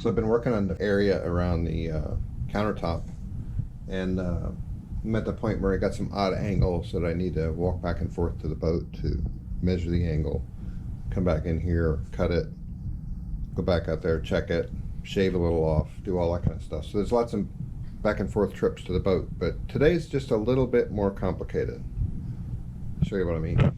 So I've been working on the area around the countertop, and I'm at the point where I got some odd angles that I need to walk back and forth to the boat to measure the angle, come back in here, cut it, go back out there, check it, shave a little off, do all that kind of stuff. So there's lots of back and forth trips to the boat, but today's just a little bit more complicated. I'll show you what I mean.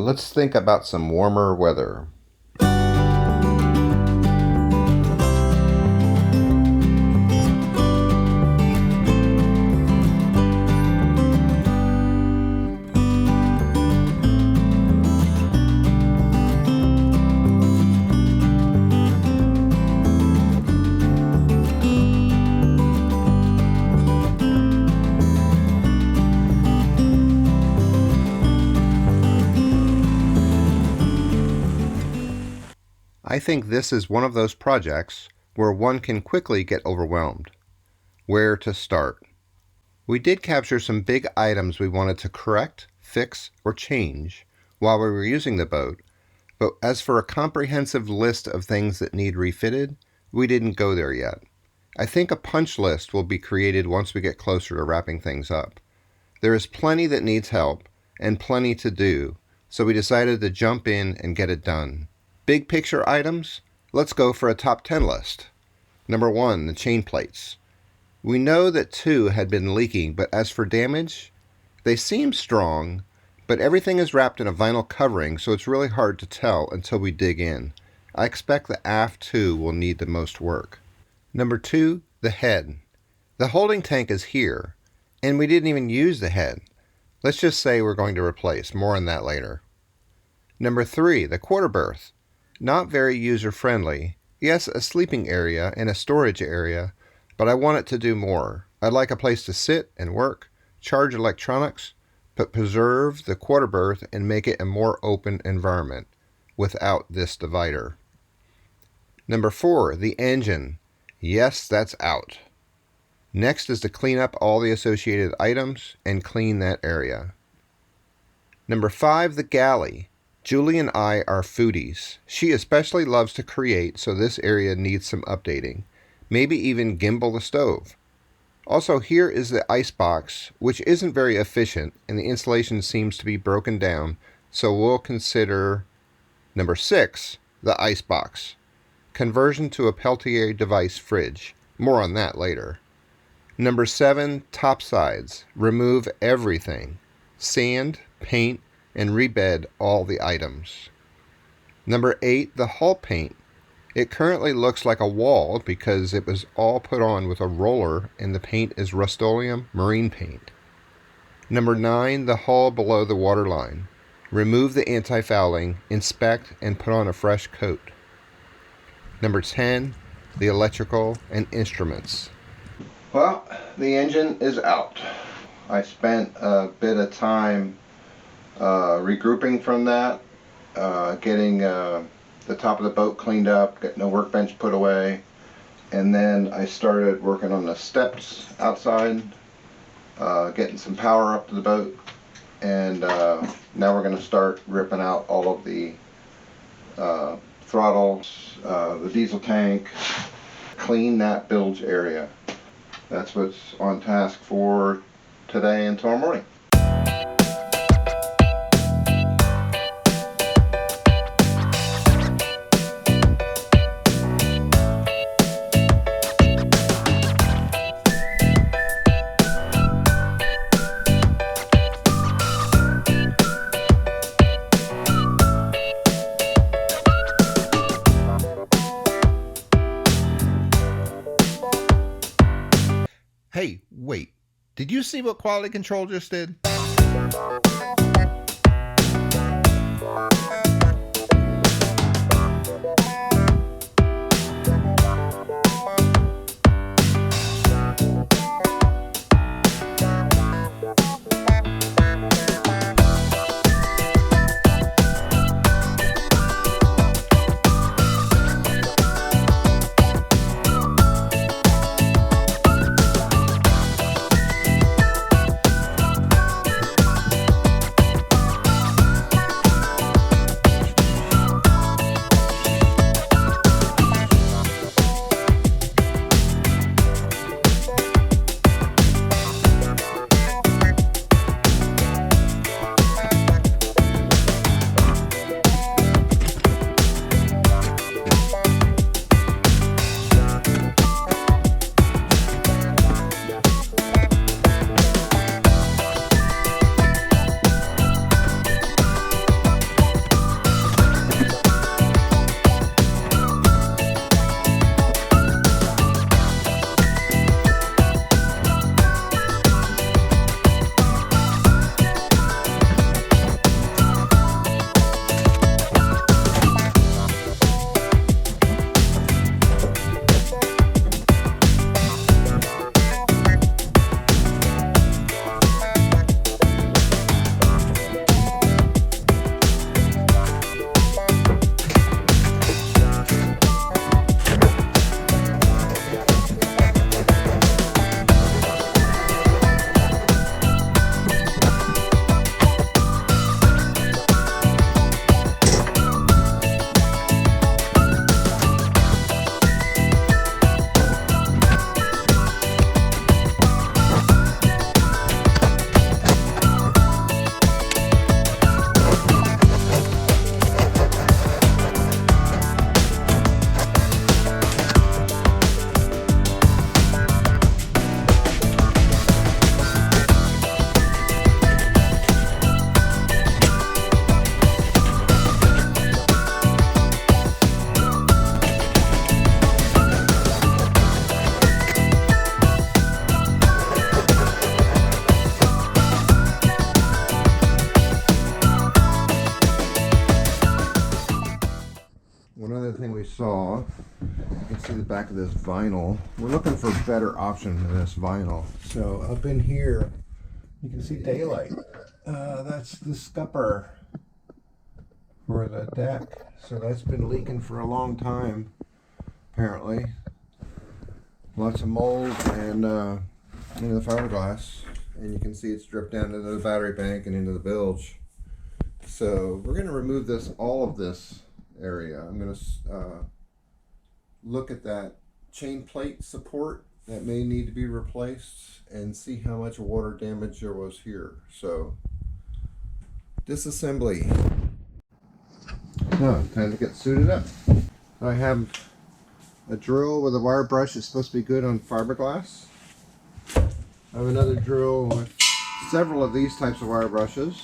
Let's think about some warmer weather. I think this is one of those projects where one can quickly get overwhelmed. Where to start? We did capture some big items we wanted to correct, fix, or change while we were using the boat, but as for a comprehensive list of things that need refitted, we didn't go there yet. I think a punch list will be created once we get closer to wrapping things up. There is plenty that needs help and plenty to do, so we decided to jump in and get it done. Big picture items, let's go for a top 10 list. Number 1, the chain plates. We know that 2 had been leaking, but as for damage, they seem strong, but everything is wrapped in a vinyl covering, so it's really hard to tell until we dig in. I expect the aft 2 will need the most work. Number 2, the head. The holding tank is here, and we didn't even use the head. Let's just say we're going to replace. More on that later. Number 3, the quarter berth. Not very user-friendly. Yes, a sleeping area and a storage area, but I want it to do more. I'd like a place to sit and work, charge electronics, but preserve the quarter berth and make it a more open environment without this divider. Number 4, the engine. Yes, that's out. Next is to clean up all the associated items and clean that area. Number 5, the galley. Julie and I are foodies. She especially loves to create, so this area needs some updating. Maybe even gimbal the stove. Also, here is the ice box, which isn't very efficient, and the installation seems to be broken down, so we'll consider number 6, the ice box. Conversion to a Peltier device fridge. More on that later. Number 7, topsides. Remove everything. Sand, paint, and rebed all the items. Number 8, the hull paint. It currently looks like a wall because it was all put on with a roller and the paint is Rust-Oleum marine paint. Number 9, the hull below the waterline. Remove the anti-fouling, inspect, and put on a fresh coat. Number 10, the electrical and instruments. Well, the engine is out. I spent a bit of time regrouping from that, getting the top of the boat cleaned up, getting the workbench put away, and then I started working on the steps outside, getting some power up to the boat, and now we're going to start ripping out all of the throttles, the diesel tank, clean that bilge area. That's what's on task for today and tomorrow morning. Hey, wait. Did you see what quality control just did? One other thing we saw, you can see the back of this vinyl. We're looking for a better option than this vinyl. So up in here, you can see daylight. That's the scupper for the deck. So that's been leaking for a long time, apparently. Lots of mold and into the fiberglass. And you can see it's dripped down into the battery bank and into the bilge. So we're going to remove all of this area. I'm going to look at that chain plate support that may need to be replaced and see how much water damage there was here. So disassembly. So time to get suited up. I have a drill with a wire brush that's supposed to be good on fiberglass. I have another drill with several of these types of wire brushes.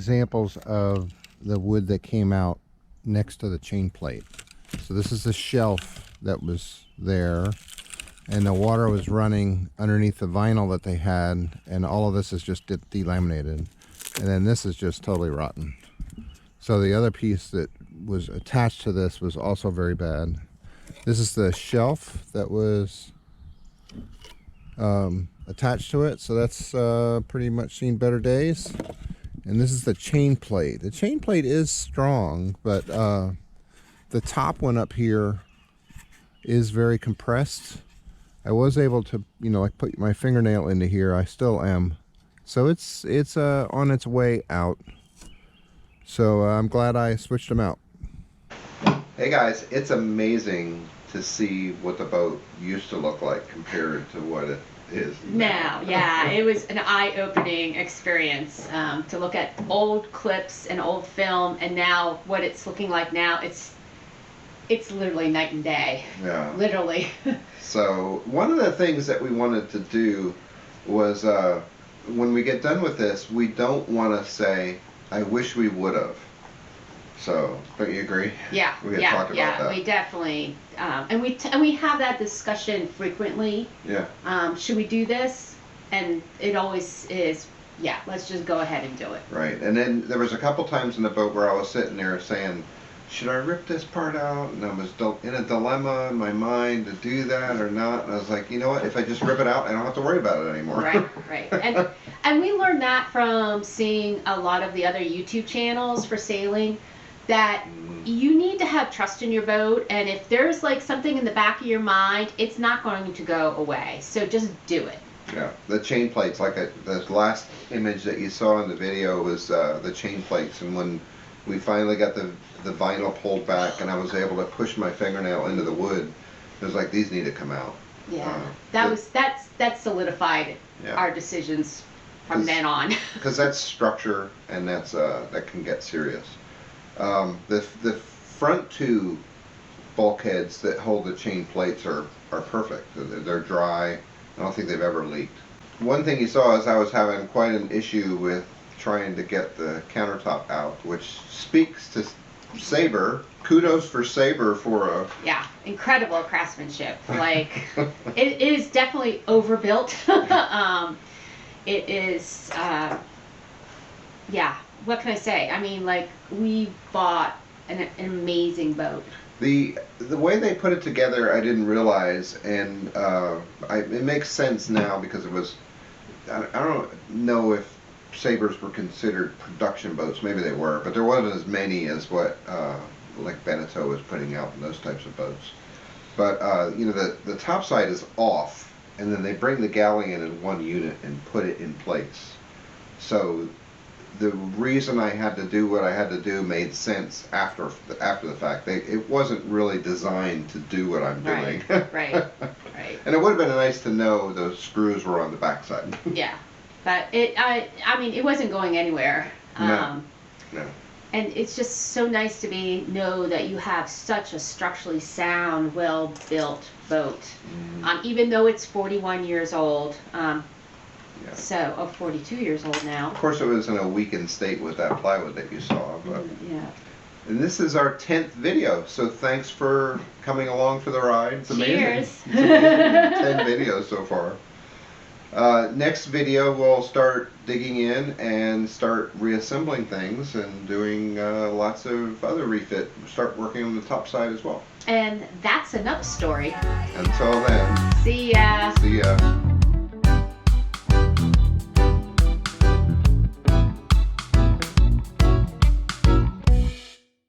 examples of the wood that came out next to the chain plate. So this is the shelf that was there, and the water was running underneath the vinyl that they had, and all of this is just delaminated, and then this is just totally rotten. So the other piece that was attached to this was also very bad. This is the shelf that was attached to it, so that's pretty much seen better days. And this is the chain plate. The chain plate is strong, but the top one up here is very compressed. I was able to, you know, like put my fingernail into here. I still am. So it's on its way out. So I'm glad I switched them out. Hey guys, it's amazing to see what the boat used to look like compared to what it is now. Yeah, it was an eye-opening experience to look at old clips and old film, and now what it's looking like now. It's literally night and day. Yeah. Literally. So one of the things that we wanted to do was when we get done with this, we don't want to say, I wish we would have. So, don't you agree? Yeah, we had talked about that. We definitely, and we have that discussion frequently. Yeah. Should we do this? And it always is, yeah, let's just go ahead and do it. Right, and then there was a couple times in the boat where I was sitting there saying, should I rip this part out? And I was in a dilemma in my mind to do that or not. And I was like, you know what? If I just rip it out, I don't have to worry about it anymore. Right. And we learned that from seeing a lot of the other YouTube channels for sailing, that you need to have trust in your boat, and if there's like something in the back of your mind, it's not going to go away. So just do it. Yeah, the chain plates, like the last image that you saw in the video was the chain plates, and when we finally got the vinyl pulled back and I was able to push my fingernail into the wood, it was like, these need to come out. Yeah, that solidified our decisions from then on. Because that's structure, and that can get serious. The front two bulkheads that hold the chain plates are perfect. They're dry. I don't think they've ever leaked. One thing you saw is I was having quite an issue with trying to get the countertop out, which speaks to Sabre. Kudos for Sabre for incredible craftsmanship. Like it is definitely overbuilt. It is what can I say? I mean, like, we bought an amazing boat. The way they put it together, I didn't realize, and it makes sense now because it was. I don't know if Sabres were considered production boats. Maybe they were, but there wasn't as many as what like Beneteau was putting out in those types of boats. But you know, the top side is off, and then they bring the galleon in one unit and put it in place. So the reason I had to do what I had to do made sense after the fact. It wasn't really designed to do what I'm doing. Right. And it would have been nice to know those screws were on the backside. Yeah, but I mean, it wasn't going anywhere. No. And it's just so nice to know that you have such a structurally sound, well-built boat, even though it's 41 years old. So, 42 years old now. Of course, it was in a weakened state with that plywood that you saw. But yeah. And this is our 10th video, so thanks for coming along for the ride. It's amazing. Cheers. It's amazing. 10 videos so far. Next video, we'll start digging in and start reassembling things and doing lots of other refit. Start working on the top side as well. And that's another story. Until then. See ya. See ya.